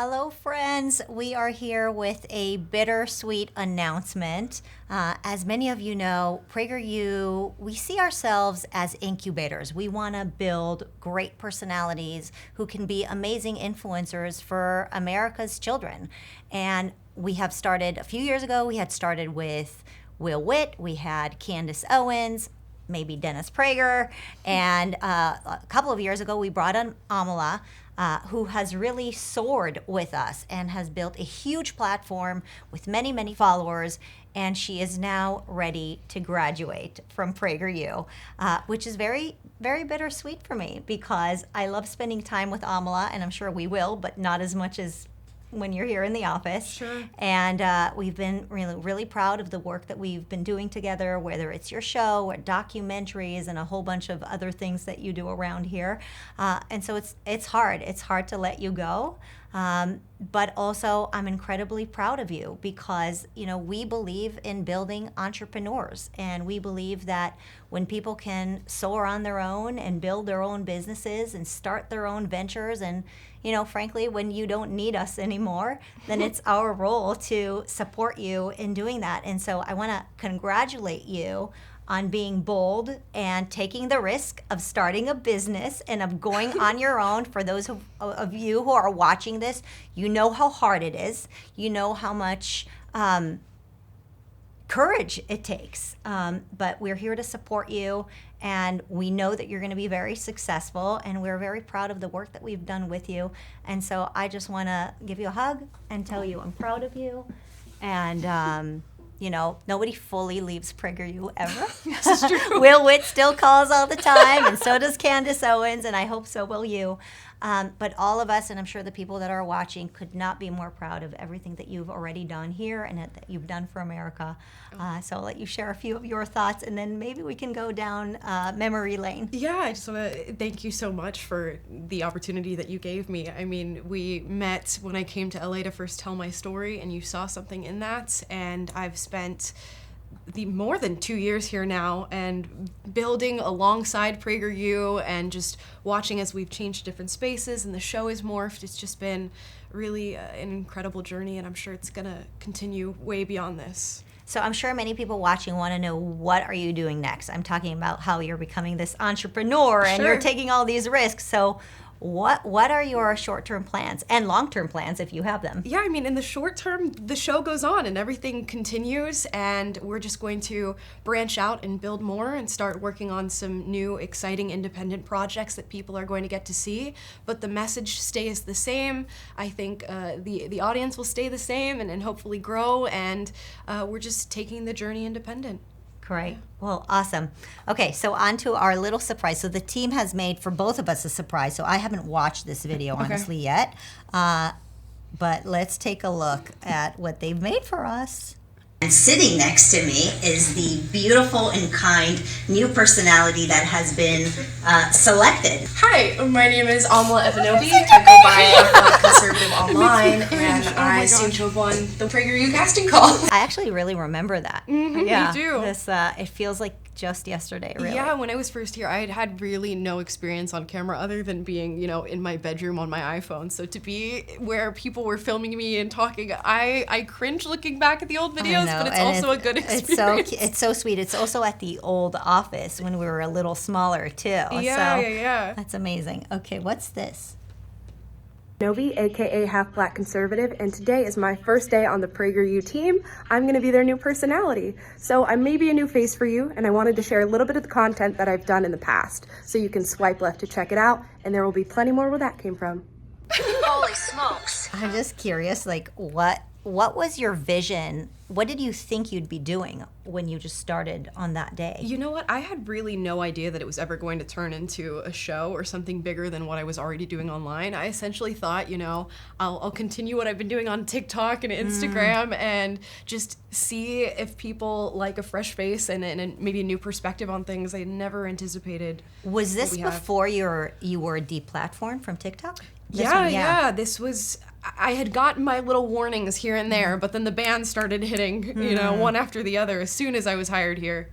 Hello, friends. We are here with a bittersweet announcement. As many of you know, PragerU, we see ourselves as incubators. We want to build great personalities who can be amazing influencers for America's children. And we have started, a few years ago, we had started with Will Witt, we had Candace Owens, maybe Dennis Prager, and a couple of years ago we brought on Amala, who has really soared with us and has built a huge platform with many, many followers, and she is now ready to graduate from PragerU, which is very, very bittersweet for me because I love spending time with Amala, and I'm sure we will, but not as much as when you're here in the office. Sure. And we've been really, really proud of the work that we've been doing together, whether it's your show or documentaries and a whole bunch of other things that you do around here. And so it's hard. It's hard to let you go. But also I'm incredibly proud of you because, you know, we believe in building entrepreneurs, and we believe that when people can soar on their own and build their own businesses and start their own ventures, and, you know, frankly, when you don't need us anymore, then it's our role to support you in doing that. And so I want to congratulate you on being bold and taking the risk of starting a business and of going on your own. For those of you who are watching this, you know how hard it is. You know how much courage it takes. But we're here to support you, and we know that you're going to be very successful, and we're very proud of the work that we've done with you. And so I just want to give you a hug and tell you I'm proud of you. And you know, nobody fully leaves PragerU ever. That's true. Will Witt still calls all the time, and so does Candace Owens, and I hope so will you. But all of us, and I'm sure the people that are watching, could not be more proud of everything that you've already done here and that you've done for America. So I'll let you share a few of your thoughts, and then maybe we can go down memory lane. Yeah, I just want to thank you so much for the opportunity that you gave me. I mean, we met when I came to LA to first tell my story, and you saw something in that, and I've spent more than 2 years here now and building alongside PragerU and just watching as we've changed different spaces and the show has morphed. It's just been really an incredible journey, and I'm sure it's gonna continue way beyond this. So I'm sure many people watching want to know, what are you doing next? I'm talking about how you're becoming this entrepreneur and Sure. you're taking all these risks. So what are your short-term plans and long-term plans if you have them? Yeah, I mean, in the short term, the show goes on and everything continues, and we're just going to branch out and build more and start working on some new, exciting, independent projects that people are going to get to see. But the message stays the same. I think the audience will stay the same and hopefully grow, and we're just taking the journey independent. Great. Well, awesome. Okay, so on to our little surprise. So the team has made for both of us a surprise. So I haven't watched this video, honestly, yet. But let's take a look at what they've made for us. And sitting next to me is the beautiful and kind new personality that has been selected. Hi, my name is Amala Ekpunobi. I go by Black Conservative online, and I seem to have won the PragerU casting call. I actually really remember that. Me too. This, it feels like just yesterday, really. Yeah, when I was first here, I had really no experience on camera other than being, you know, in my bedroom on my iPhone. So to be where people were filming me and talking, I cringe looking back at the old videos, but it's also a good experience. It's so sweet. It's also at the old office when we were a little smaller, too. Yeah. That's amazing. Okay, what's this? Nobi, aka Half Black Conservative, and today is my first day on the PragerU team. I'm going to be their new personality. So I may be a new face for you, and I wanted to share a little bit of the content that I've done in the past. So you can swipe left to check it out, and there will be plenty more where that came from. Holy smokes. I'm just curious, like, what was your vision? What did you think you'd be doing when you just started on that day? You know what? I had really no idea that it was ever going to turn into a show or something bigger than what I was already doing online. I essentially thought, you know, I'll continue what I've been doing on TikTok and Instagram and just see if people like a fresh face and maybe a new perspective on things I never anticipated. Was this before you were deplatformed from TikTok? Yeah. This was, I had gotten my little warnings here and there, but then the ban started hitting, you know, one after the other as soon as I was hired here.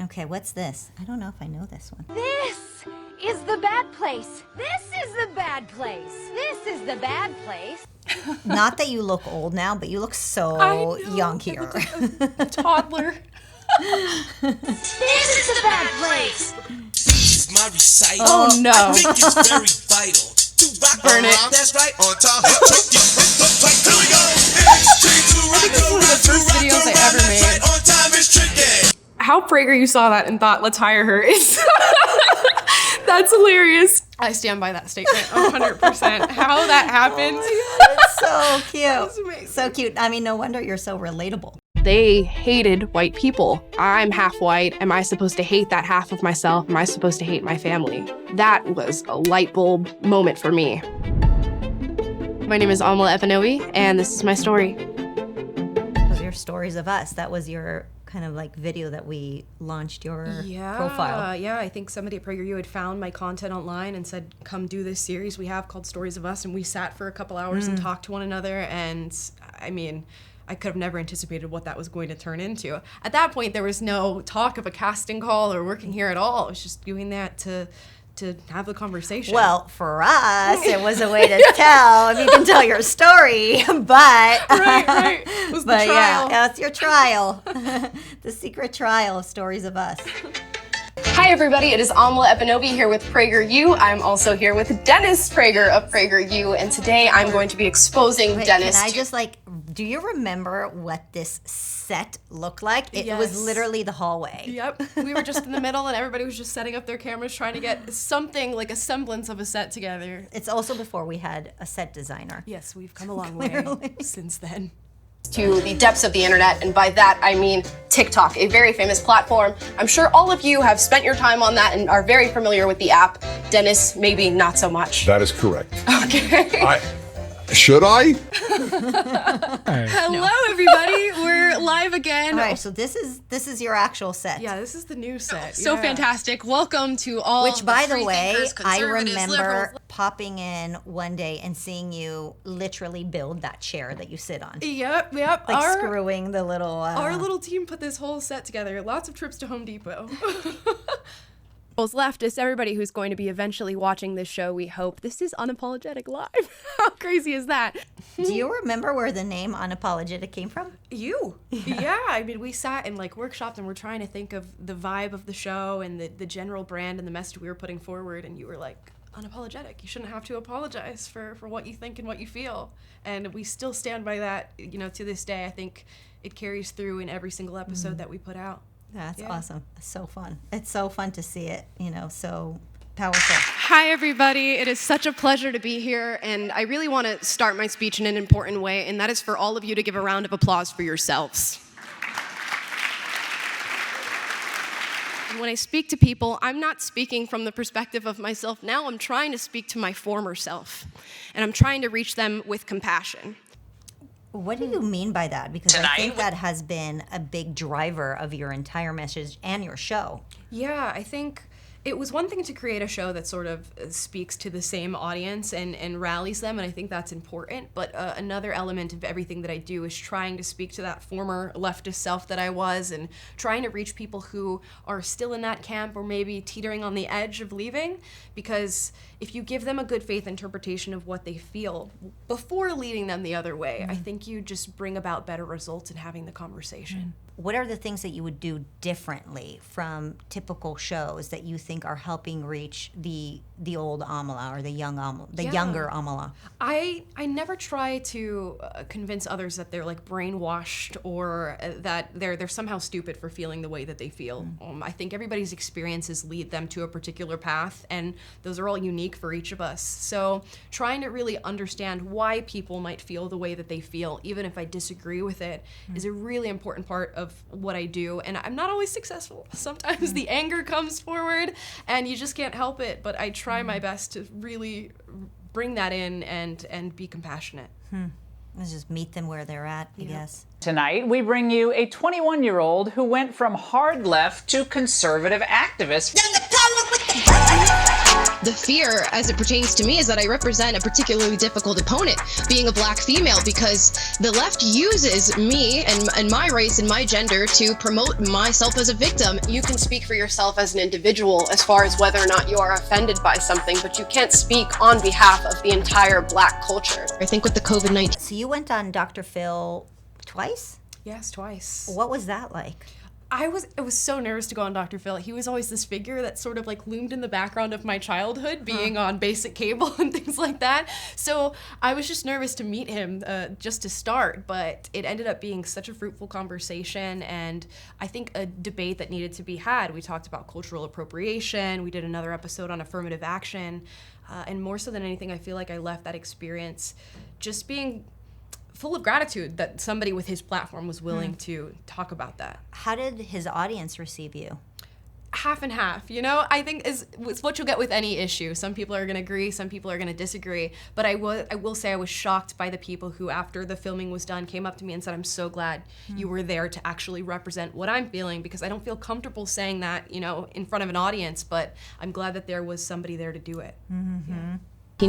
Okay, what's this? I don't know if I know this one. This is the bad place. This is the bad place. This is the bad place. Not that you look old now, but you look so young here. A toddler. This is the bad place. This is my recital. Oh no. I think it's very vital to rock Burn it. around. That's right. On top. Here we go. I think this is one of the first videos I ever made. On time is tricky. How PragerU saw that and thought, let's hire her is that's hilarious. I stand by that statement 100%. How that happened. It's so cute. That's amazing. So cute. I mean, no wonder you're so relatable. They hated white people. I'm half white. Am I supposed to hate that half of myself? Am I supposed to hate my family? That was a light bulb moment for me. My name is Amala Ekpunobi, and this is my story. Those are your stories of us. That was your kind of like video that we launched your profile. Yeah, I think somebody at PragerU had found my content online and said, come do this series we have called Stories of Us, and we sat for a couple hours and talked to one another, and I mean, I could have never anticipated what that was going to turn into. At that point, there was no talk of a casting call or working here at all. It was just doing that to have the conversation. Well, for us, it was a way to tell if you can tell your story, but right. It was the but trial. yeah, that's your trial, the secret trial of Stories of Us. Hi everybody, it is Amala Ekpunobi here with PragerU. I'm also here with Dennis Prager of PragerU, and today I'm going to be exposing Wait, Dennis. can I just do you remember what this set looked like? It was Yes. literally the hallway. Yep, we were just in the middle and everybody was just setting up their cameras trying to get something like a semblance of a set together. It's also before we had a set designer. Yes, we've come a long way since then. To the depths of the internet, and by that I mean TikTok, a very famous platform. I'm sure all of you have spent your time on that and are very familiar with the app. Dennis, maybe not so much. That is correct. Okay. Should I? Hello, everybody. We're live again. All right, so this is your actual set. Yeah, this is the new set. So yeah. fantastic. Welcome to all Which, by the free way, thinkers, I conservatives, remember liberals. popping in one day and seeing you literally build that chair that you sit on. Yep. Like screwing the little... Our little team put this whole set together. Lots of trips to Home Depot. Leftists, everybody who's going to be eventually watching this show, we hope. This is Unapologetic Live. How crazy is that? Do you remember where the name Unapologetic came from? You. Yeah, I mean, we sat and workshopped and we're trying to think of the vibe of the show and the general brand and the message we were putting forward, and you were like, unapologetic. You shouldn't have to apologize for what you think and what you feel. And we still stand by that, to this day. I think it carries through in every single episode that we put out. That's awesome. It's so fun. It's so fun to see it, so powerful. Hi, everybody. It is such a pleasure to be here, and I really want to start my speech in an important way, and that is for all of you to give a round of applause for yourselves. And when I speak to people, I'm not speaking from the perspective of myself now. I'm trying to speak to my former self, and I'm trying to reach them with compassion. What do you mean by that? Because I think that has been a big driver of your entire message and your show. Yeah, I think it was one thing to create a show that sort of speaks to the same audience and rallies them, and I think that's important. But another element of everything that I do is trying to speak to that former leftist self that I was, and trying to reach people who are still in that camp or maybe teetering on the edge of leaving. Because if you give them a good faith interpretation of what they feel before leading them the other way, I think you just bring about better results in having the conversation. What are the things that you would do differently from typical shows that you think are helping reach the old Amala or the young Amala, younger Amala? I never try to convince others that they're brainwashed or that they're somehow stupid for feeling the way that they feel. I think everybody's experiences lead them to a particular path, and those are all unique for each of us. So trying to really understand why people might feel the way that they feel, even if I disagree with it, is a really important part of what I do. And I'm not always successful. Sometimes the anger comes forward and you just can't help it, but I try my best to really bring that in and be compassionate. Let's just meet them where they're at, I guess. Tonight, we bring you a 21-year-old who went from hard left to conservative activist. The fear, as it pertains to me, is that I represent a particularly difficult opponent, being a black female, because the left uses me and my race and my gender to promote myself as a victim. You can speak for yourself as an individual as far as whether or not you are offended by something, but you can't speak on behalf of the entire black culture. I think with the COVID-19. So you went on Dr. Phil twice? Yes, twice. What was that like? I was so nervous to go on Dr. Phil. He was always this figure that sort of like loomed in the background of my childhood, being on basic cable and things like that. So I was just nervous to meet him just to start, but it ended up being such a fruitful conversation, and I think a debate that needed to be had. We talked about cultural appropriation. We did another episode on affirmative action, and more so than anything, I feel like I left that experience just being full of gratitude that somebody with his platform was willing to talk about that. How did his audience receive you? Half and half, you know? I think it's what you'll get with any issue. Some people are going to agree, some people are going to disagree. But I will say I was shocked by the people who, after the filming was done, came up to me and said, I'm so glad you were there to actually represent what I'm feeling, because I don't feel comfortable saying that, you know, in front of an audience, but I'm glad that there was somebody there to do it. Mm-hmm.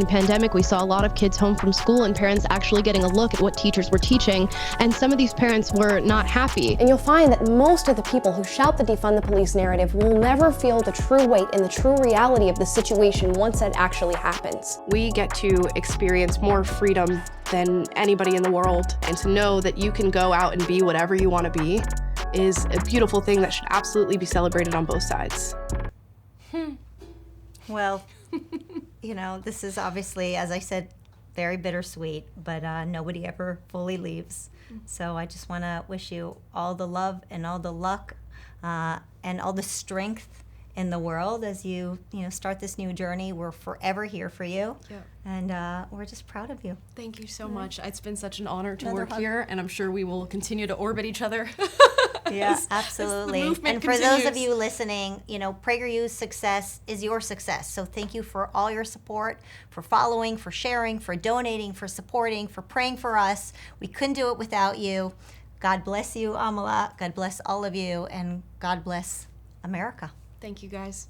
Pandemic, we saw a lot of kids home from school and parents actually getting a look at what teachers were teaching, and some of these parents were not happy. And you'll find that most of the people who shout the defund the police narrative will never feel the true weight and the true reality of the situation once it actually happens. We get to experience more freedom than anybody in the world, and to know that you can go out and be whatever you want to be is a beautiful thing that should absolutely be celebrated on both sides. Well, you know, this is obviously, as I said, very bittersweet, but nobody ever fully leaves. So I just want to wish you all the love and all the luck and all the strength in the world as you start this new journey. We're forever here for you, and we're just proud of you. Thank you so much. It's been such an honor to Another work hug. here, and I'm sure we will continue to orbit each other. Yeah, as the absolutely. movement And for those of continues. you listening, you know, PragerU's success is your success. So thank you for all your support, for following, for sharing, for donating, for supporting, for praying for us. We couldn't do it without you. God bless you, Amala. God bless all of you, and God bless America. Thank you, guys.